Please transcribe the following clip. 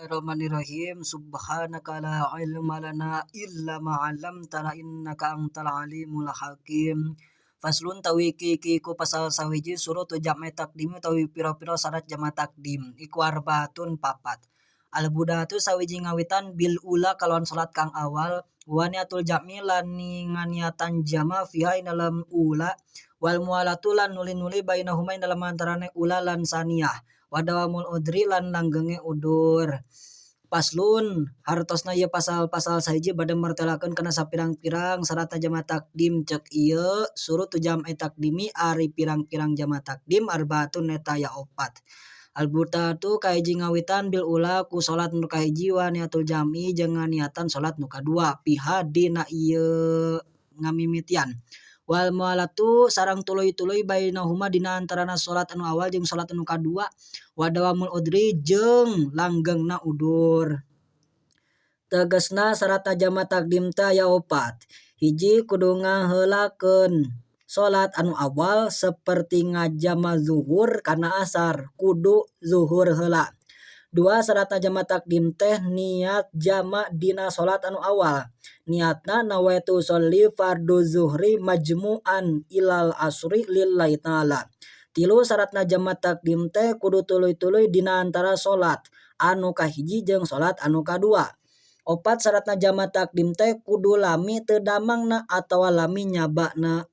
Bismillahirrahmanirrahim. Subhanaka la ilma lana illa ma 'allamtana innaka antal alimul hakim. Faslun tawiki ku pasal sawiji suruh tu jamai takdim utawi pira-pira syarat jama takdim. Iku arbaatun papat. Al budatu sawiji ngawitan bil ula kalawan salat kang awal wa niatul jami lan nganiatan jama fiha dalam ula wal mualatu lan nuli-nuli bainahuma dalam antarane ula lan saniyah. Wadawamul udri lan langgenge udur. Paslun hartosna ieu pasal-pasal sahiji bade martelakeun kana sapirang-pirang syarat jama takdim cek ieu surut jam'i takdimi ari pirang-pirang jama takdim arbaatun eta ya opat. Albutatu kahiji ngawitan bil ula ku salat nu kahiji wa niatul jam'i jeung niatan salat nu kadua piha dina ieu ngamimitian. Wal mualatu sareng tuluy-tuluy bainahuma dina antarana salat anu awal jeung salat anu kadua wadawamul udri jeung langgengna udur. Tegesna syarat jama takdim teh aya opat. Hiji kudu ngaheulakeun salat anu awal saperti ngajama zuhur kana asar kudu zuhur heula. Dua syarat jama takdim teh niat jama dina salat anu awal. Niatna nawaitu sholli fardu zuhri majmu'an ilal asri lillahi ta'ala. Tilu syaratna jama takdim teh kudu tuluy-tuluy dina antara salat anu kahiji jeung salat anu kadua. Opat syaratna jama takdim teh kudu lami teu damangna atawa lami nyabana